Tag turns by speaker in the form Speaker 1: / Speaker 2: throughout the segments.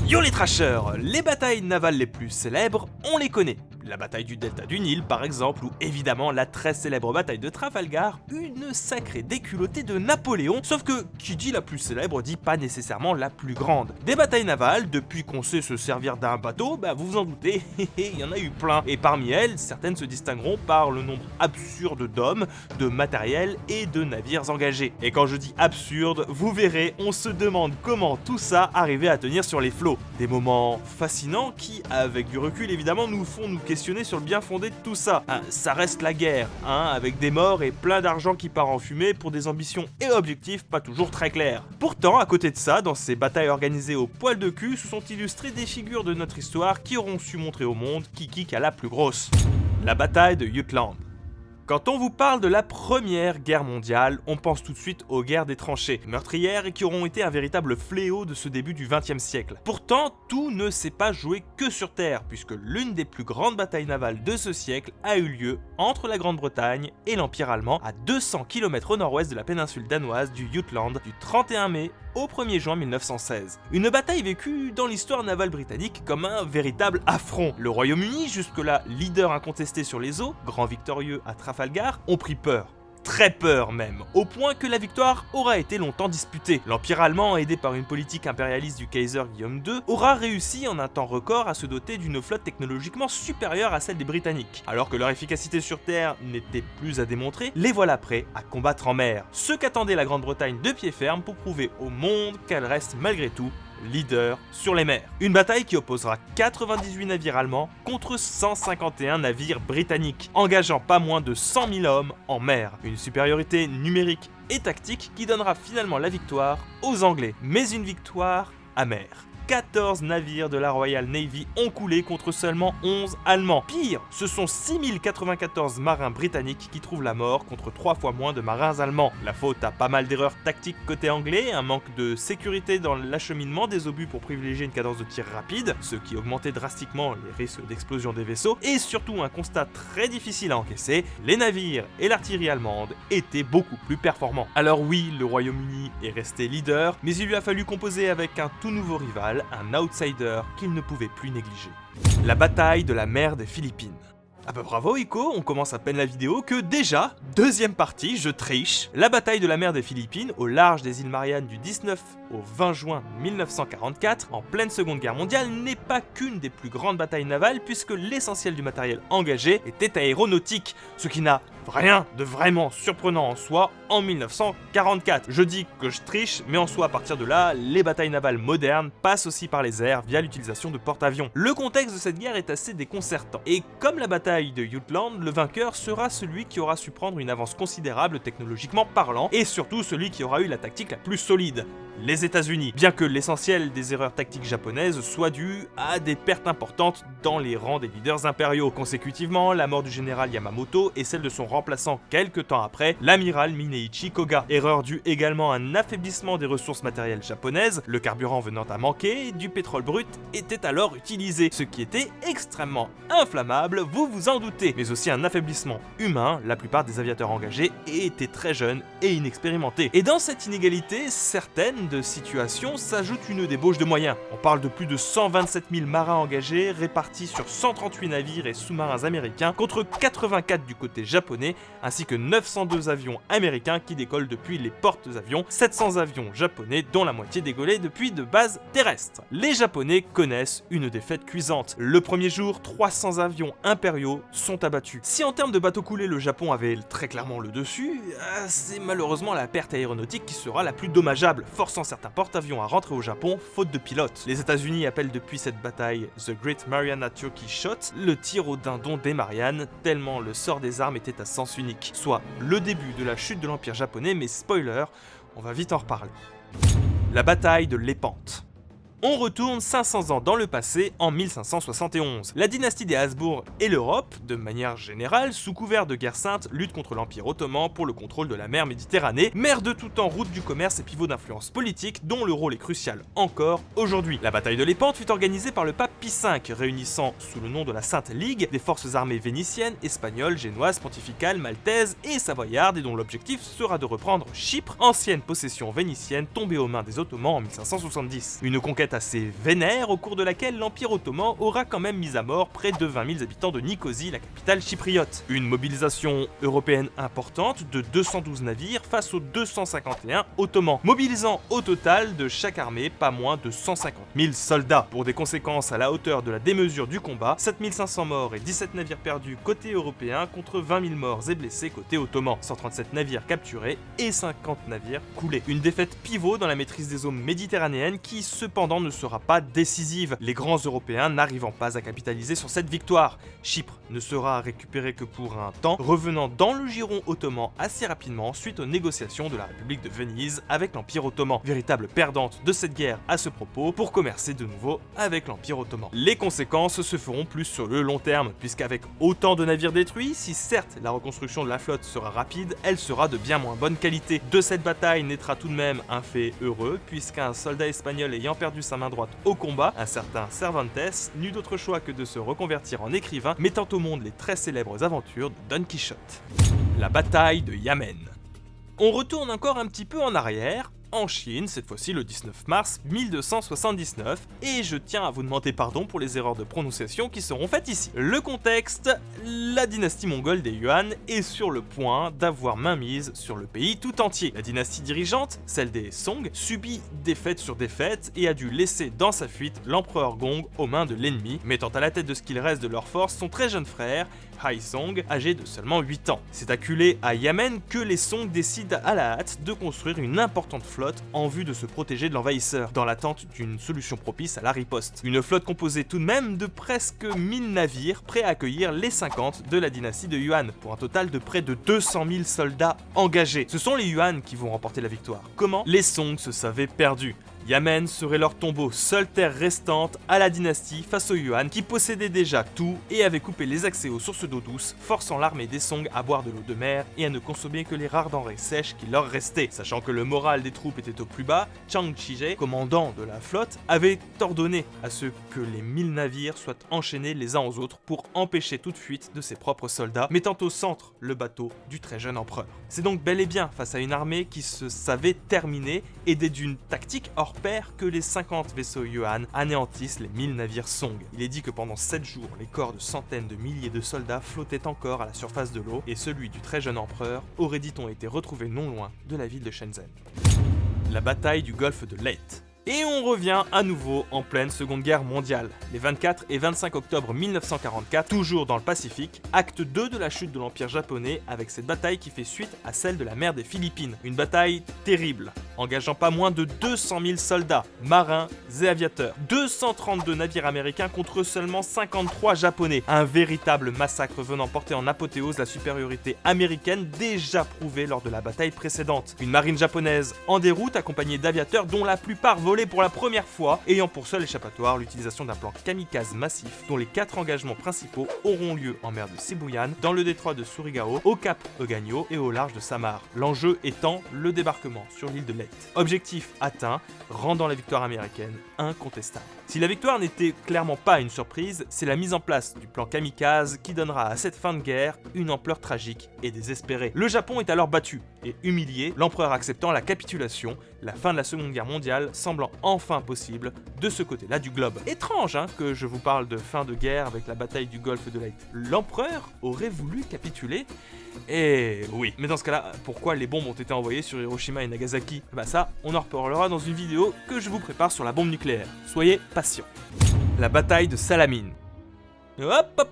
Speaker 1: Yo les trashers, les batailles navales les plus célèbres, on les connaît. La bataille du delta du Nil par exemple, ou évidemment la très célèbre bataille de Trafalgar, une sacrée déculottée de Napoléon, sauf que qui dit la plus célèbre dit pas nécessairement la plus grande. Des batailles navales, depuis qu'on sait se servir d'un bateau, vous vous en doutez, il y en a eu plein, et parmi elles, certaines se distingueront par le nombre absurde d'hommes, de matériel et de navires engagés. Et quand je dis absurde, vous verrez, on se demande comment tout ça arrivait à tenir sur les flots. Des moments fascinants qui, avec du recul évidemment, nous font nous questionner sur le bien fondé de tout ça. Ça reste la guerre, avec des morts et plein d'argent qui part en fumée pour des ambitions et objectifs pas toujours très clairs. Pourtant, à côté de ça, dans ces batailles organisées au poil de cul, se sont illustrées des figures de notre histoire qui auront su montrer au monde qui a la plus grosse. La bataille de Jutland. Quand on vous parle de la Première Guerre mondiale, on pense tout de suite aux guerres des tranchées, meurtrières et qui auront été un véritable fléau de ce début du XXe siècle. Pourtant, tout ne s'est pas joué que sur Terre, puisque l'une des plus grandes batailles navales de ce siècle a eu lieu entre la Grande-Bretagne et l'Empire allemand, à 200 km au nord-ouest de la péninsule danoise du Jutland, du 31 mai au 1er juin 1916. Une bataille vécue dans l'histoire navale britannique comme un véritable affront. Le Royaume-Uni, jusque-là leader incontesté sur les eaux, grand victorieux à Trafalgar, ont pris peur. Très peur même, au point que la victoire aura été longtemps disputée. L'Empire allemand, aidé par une politique impérialiste du Kaiser Guillaume II, aura réussi en un temps record à se doter d'une flotte technologiquement supérieure à celle des Britanniques. Alors que leur efficacité sur terre n'était plus à démontrer, les voilà prêts à combattre en mer. Ce qu'attendait la Grande-Bretagne de pied ferme pour prouver au monde qu'elle reste malgré tout leader sur les mers. Une bataille qui opposera 98 navires allemands contre 151 navires britanniques, engageant pas moins de 100 000 hommes en mer. Une supériorité numérique et tactique qui donnera finalement la victoire aux Anglais, mais une victoire amère. 14 navires de la Royal Navy ont coulé contre seulement 11 Allemands. Pire, ce sont 6094 marins britanniques qui trouvent la mort contre 3 fois moins de marins allemands. La faute à pas mal d'erreurs tactiques côté anglais, un manque de sécurité dans l'acheminement des obus pour privilégier une cadence de tir rapide, ce qui augmentait drastiquement les risques d'explosion des vaisseaux, et surtout un constat très difficile à encaisser, les navires et l'artillerie allemande étaient beaucoup plus performants. Alors oui, le Royaume-Uni est resté leader, mais il lui a fallu composer avec un tout nouveau rival, un outsider qu'il ne pouvait plus négliger. La bataille de la mer des Philippines. Ah bah bravo Ico, on commence à peine la vidéo que déjà, deuxième partie, je triche. La bataille de la mer des Philippines, au large des îles Mariannes du 19 au 20 juin 1944, en pleine Seconde Guerre mondiale, n'est pas qu'une des plus grandes batailles navales puisque l'essentiel du matériel engagé était aéronautique, ce qui n'a rien de vraiment surprenant en soi en 1944. Je dis que je triche, mais en soi à partir de là, les batailles navales modernes passent aussi par les airs via l'utilisation de porte-avions. Le contexte de cette guerre est assez déconcertant, et comme la bataille de Jutland, le vainqueur sera celui qui aura su prendre une avance considérable technologiquement parlant, et surtout celui qui aura eu la tactique la plus solide, les États-Unis, bien que l'essentiel des erreurs tactiques japonaises soit dû à des pertes importantes dans les rangs des leaders impériaux. Consécutivement, la mort du général Yamamoto et celle de son remplaçant quelques temps après, l'amiral Mineichi Koga. Erreur due également à un affaiblissement des ressources matérielles japonaises, le carburant venant à manquer, du pétrole brut était alors utilisé, ce qui était extrêmement inflammable, vous vous en doutez, mais aussi un affaiblissement humain, la plupart des aviateurs engagés étaient très jeunes et inexpérimentés. Et dans cette inégalité, certaines de situations s'ajoute une débauche de moyens. On parle de plus de 127 000 marins engagés répartis sur 138 navires et sous-marins américains contre 84 du côté japonais, ainsi que 902 avions américains qui décollent depuis les porte-avions, 700 avions japonais dont la moitié décollait depuis de bases terrestres. Les Japonais connaissent une défaite cuisante. Le premier jour, 300 avions impériaux sont abattus. Si en termes de bateaux coulés le Japon avait très clairement le dessus, c'est malheureusement la perte aéronautique qui sera la plus dommageable, forçant certains porte-avions à rentrer au Japon faute de pilotes. Les États-Unis appellent depuis cette bataille The Great Mariana Turkey Shot, le tir au dindon des Mariannes, tellement le sort des armes était à sens unique, soit le début de la chute de l'Empire japonais, mais spoiler, on va vite en reparler. La bataille de Lépante. On retourne 500 ans dans le passé, en 1571. La dynastie des Habsbourg et l'Europe, de manière générale, sous couvert de guerre sainte, lutte contre l'Empire ottoman pour le contrôle de la mer Méditerranée, mer de tout temps, route du commerce et pivot d'influence politique, dont le rôle est crucial encore aujourd'hui. La bataille de Lépante fut organisée par le pape Pie V, réunissant sous le nom de la Sainte Ligue des forces armées vénitiennes, espagnoles, génoises, pontificales, maltaises et savoyardes, et dont l'objectif sera de reprendre Chypre, ancienne possession vénitienne tombée aux mains des Ottomans en 1570. Une conquête assez vénère au cours de laquelle l'Empire ottoman aura quand même mis à mort près de 20 000 habitants de Nicosie, la capitale chypriote. Une mobilisation européenne importante de 212 navires face aux 251 ottomans, mobilisant au total de chaque armée pas moins de 150 000 soldats. Pour des conséquences à la hauteur de la démesure du combat, 7 500 morts et 17 navires perdus côté européen contre 20 000 morts et blessés côté ottoman, 137 navires capturés et 50 navires coulés. Une défaite pivot dans la maîtrise des eaux méditerranéennes qui cependant ne sera pas décisive, les grands européens n'arrivant pas à capitaliser sur cette victoire. Chypre ne sera récupérée que pour un temps, revenant dans le giron ottoman assez rapidement suite aux négociations de la République de Venise avec l'Empire ottoman, véritable perdante de cette guerre à ce propos pour commercer de nouveau avec l'Empire ottoman. Les conséquences se feront plus sur le long terme, puisqu'avec autant de navires détruits, si certes la reconstruction de la flotte sera rapide, elle sera de bien moins bonne qualité. De cette bataille naîtra tout de même un fait heureux, puisqu'un soldat espagnol ayant perdu sa main droite au combat, un certain Cervantes, n'eut d'autre choix que de se reconvertir en écrivain, mettant au monde les très célèbres aventures de Don Quichotte. La bataille de Yamen. On retourne encore un petit peu en arrière, en Chine, cette fois-ci le 19 mars 1279, et je tiens à vous demander pardon pour les erreurs de prononciation qui seront faites ici. Le contexte, la dynastie mongole des Yuan est sur le point d'avoir mainmise sur le pays tout entier. La dynastie dirigeante, celle des Song, subit défaite sur défaite et a dû laisser dans sa fuite l'empereur Gong aux mains de l'ennemi, mettant à la tête de ce qu'il reste de leur force son très jeune frère, Haisong, âgé de seulement 8 ans. C'est acculé à Yamen que les Song décident à la hâte de construire une importante flotte en vue de se protéger de l'envahisseur, dans l'attente d'une solution propice à la riposte. Une flotte composée tout de même de presque 1000 navires prêts à accueillir les 50 de la dynastie de Yuan, pour un total de près de 200 000 soldats engagés. Ce sont les Yuan qui vont remporter la victoire. Comment ? Les Song se savaient perdus. Yamen serait leur tombeau, seule terre restante à la dynastie face aux Yuan qui possédaient déjà tout et avaient coupé les accès aux sources d'eau douce, forçant l'armée des Song à boire de l'eau de mer et à ne consommer que les rares denrées sèches qui leur restaient. Sachant que le moral des troupes était au plus bas, Chang Chije, commandant de la flotte, avait ordonné à ce que les 1000 navires soient enchaînés les uns aux autres pour empêcher toute fuite de ses propres soldats, mettant au centre le bateau du très jeune empereur. C'est donc bel et bien face à une armée qui se savait terminée, aidée d'une tactique hors pair, que les 50 vaisseaux Yuan anéantissent les 1000 navires Song. Il est dit que pendant 7 jours, les corps de centaines de milliers de soldats flottaient encore à la surface de l'eau, et celui du très jeune empereur aurait, dit-on, été retrouvé non loin de la ville de Shenzhen. La bataille du golfe de Leyte. Et on revient à nouveau en pleine Seconde Guerre mondiale. Les 24 et 25 octobre 1944, toujours dans le Pacifique, acte 2 de la chute de l'Empire japonais avec cette bataille qui fait suite à celle de la mer des Philippines. Une bataille terrible, engageant pas moins de 200 000 soldats, marins et aviateurs. 232 navires américains contre seulement 53 japonais. Un véritable massacre venant porter en apothéose la supériorité américaine déjà prouvée lors de la bataille précédente. Une marine japonaise en déroute accompagnée d'aviateurs dont la plupart volaient pour la première fois, ayant pour seul échappatoire l'utilisation d'un plan kamikaze massif dont les 4 engagements principaux auront lieu en mer de Sibuyan, dans le détroit de Surigao, au cap Euganio et au large de Samar. L'enjeu étant le débarquement sur l'île de Leyte. Objectif atteint, rendant la victoire américaine incontestable. Si la victoire n'était clairement pas une surprise, c'est la mise en place du plan kamikaze qui donnera à cette fin de guerre une ampleur tragique et désespérée. Le Japon est alors battu et humilié, l'empereur acceptant la capitulation, la fin de la Seconde Guerre mondiale semblant enfin possible de ce côté-là du globe. Étrange que je vous parle de fin de guerre avec la bataille du golfe de Leyte. L'empereur aurait voulu capituler ? Et oui, mais dans ce cas-là, pourquoi les bombes ont été envoyées sur Hiroshima et Nagasaki ? Bah ça, on en reparlera dans une vidéo que je vous prépare sur la bombe nucléaire. Soyez patients. La bataille de Salamine. Hop,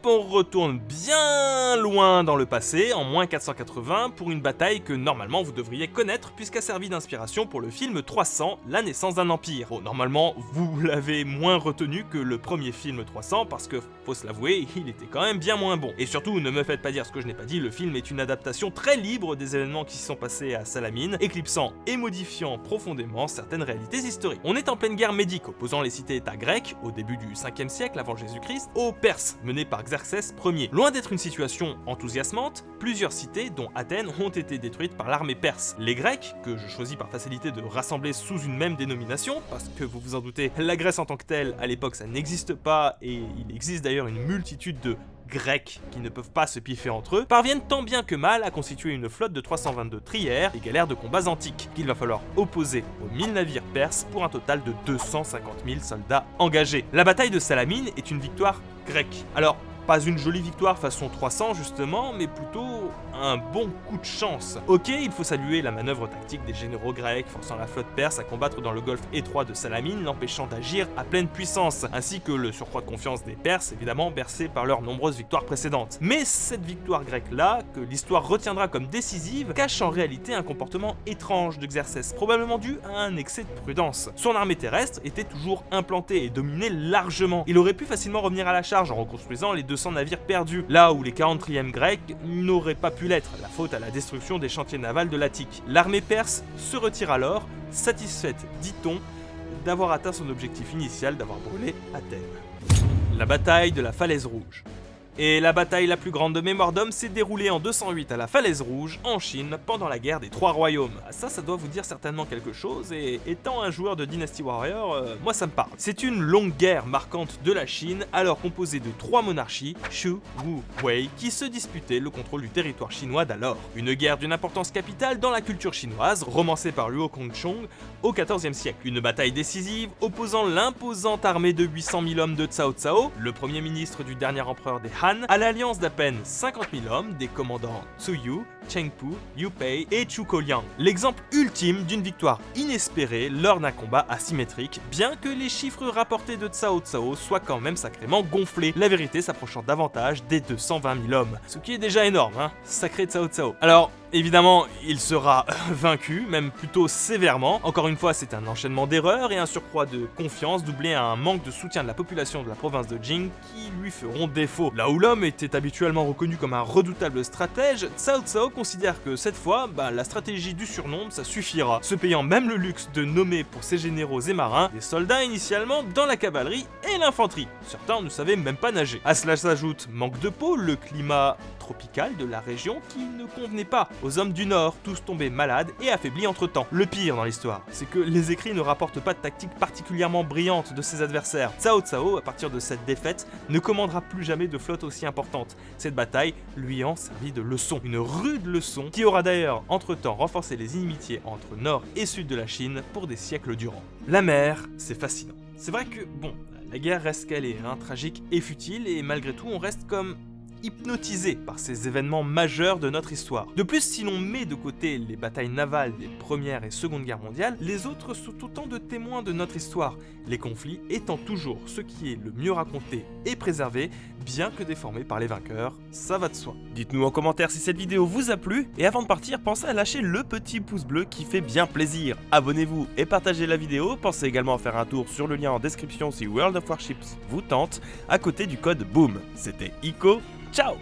Speaker 1: on retourne bien loin dans le passé, en moins 480, pour une bataille que normalement vous devriez connaître puisqu'elle a servi d'inspiration pour le film 300, la naissance d'un empire. Bon, normalement, vous l'avez moins retenu que le premier film 300 parce que, faut se l'avouer, il était quand même bien moins bon. Et surtout, ne me faites pas dire ce que je n'ai pas dit, le film est une adaptation très libre des événements qui s'y sont passés à Salamine, éclipsant et modifiant profondément certaines réalités historiques. On est en pleine guerre médique, opposant les cités-états grecques, au début du 5e siècle avant Jésus-Christ, aux Perses, menés par Xerxès Ier. Loin d'être une situation enthousiasmante, plusieurs cités, dont Athènes, ont été détruites par l'armée perse. Les Grecs, que je choisis par facilité de rassembler sous une même dénomination, parce que vous vous en doutez, la Grèce en tant que telle, à l'époque, ça n'existe pas, et il existe d'ailleurs une multitude de grecs, qui ne peuvent pas se piffer entre eux, parviennent tant bien que mal à constituer une flotte de 322 trières et galères de combats antiques, qu'il va falloir opposer aux 1000 navires perses pour un total de 250 000 soldats engagés. La bataille de Salamine est une victoire grecque. Alors, pas une jolie victoire façon 300 justement, mais plutôt un bon coup de chance. Ok, il faut saluer la manœuvre tactique des généraux grecs forçant la flotte perse à combattre dans le golfe étroit de Salamine, l'empêchant d'agir à pleine puissance, ainsi que le surcroît de confiance des Perses, évidemment bercés par leurs nombreuses victoires précédentes. Mais cette victoire grecque-là, que l'histoire retiendra comme décisive, cache en réalité un comportement étrange de Xerxès, probablement dû à un excès de prudence. Son armée terrestre était toujours implantée et dominait largement. Il aurait pu facilement revenir à la charge en reconstruisant les 200 navires perdus, là où les 40e grecs n'auraient pas pu l'être, la faute à la destruction des chantiers navals de l'Attique. L'armée perse se retire alors, satisfaite, dit-on, d'avoir atteint son objectif initial d'avoir brûlé Athènes. La bataille de la Falaise Rouge. Et la bataille la plus grande de mémoire d'homme s'est déroulée en 208 à la Falaise Rouge, en Chine, pendant la guerre des Trois Royaumes. Ça doit vous dire certainement quelque chose, et étant un joueur de Dynasty Warrior, moi ça me parle. C'est une longue guerre marquante de la Chine, alors composée de 3 monarchies, Shu, Wu, Wei, qui se disputaient le contrôle du territoire chinois d'alors. Une guerre d'une importance capitale dans la culture chinoise, romancée par Luo Kongchong au XIVe siècle. Une bataille décisive opposant l'imposante armée de 800 000 hommes de Cao Cao, le premier ministre du dernier empereur des Han, à l'alliance d'à peine 50 000 hommes des commandants Su Yu, Cheng Pu, Liu Pei et Chu Koliang. L'exemple ultime d'une victoire inespérée lors d'un combat asymétrique, bien que les chiffres rapportés de Cao Cao soient quand même sacrément gonflés, la vérité s'approchant davantage des 220 000 hommes. Ce qui est déjà énorme, hein, sacré Cao Cao. Alors, évidemment, il sera vaincu, même plutôt sévèrement. Encore une fois, c'est un enchaînement d'erreurs et un surcroît de confiance doublé à un manque de soutien de la population de la province de Jing qui lui feront défaut. Là où l'homme était habituellement reconnu comme un redoutable stratège, Cao Cao considère que cette fois, la stratégie du surnombre, ça suffira, se payant même le luxe de nommer pour ses généraux et marins des soldats initialement dans la cavalerie et l'infanterie. Certains ne savaient même pas nager. À cela s'ajoute manque de peau, le climat tropical de la région qui ne convenait pas aux hommes du Nord, tous tombés malades et affaiblis entre-temps. Le pire dans l'histoire, c'est que les écrits ne rapportent pas de tactique particulièrement brillante de ses adversaires. Cao Cao, à partir de cette défaite, ne commandera plus jamais de flotte aussi importante. Cette bataille lui en servit de leçon, une rude leçon qui aura d'ailleurs entre-temps renforcé les inimitiés entre Nord et Sud de la Chine pour des siècles durant. La mer, c'est fascinant. C'est vrai que, la guerre reste qu'elle est, tragique et futile, et malgré tout, on reste comme hypnotisé par ces événements majeurs de notre histoire. De plus, si l'on met de côté les batailles navales des Première et Seconde Guerres mondiales, les autres sont autant de témoins de notre histoire, les conflits étant toujours ce qui est le mieux raconté et préservé, bien que déformé par les vainqueurs, ça va de soi. Dites-nous en commentaire si cette vidéo vous a plu, et avant de partir, pensez à lâcher le petit pouce bleu qui fait bien plaisir. Abonnez-vous et partagez la vidéo, pensez également à faire un tour sur le lien en description si World of Warships vous tente, à côté du code BOOM. C'était Iko, ciao!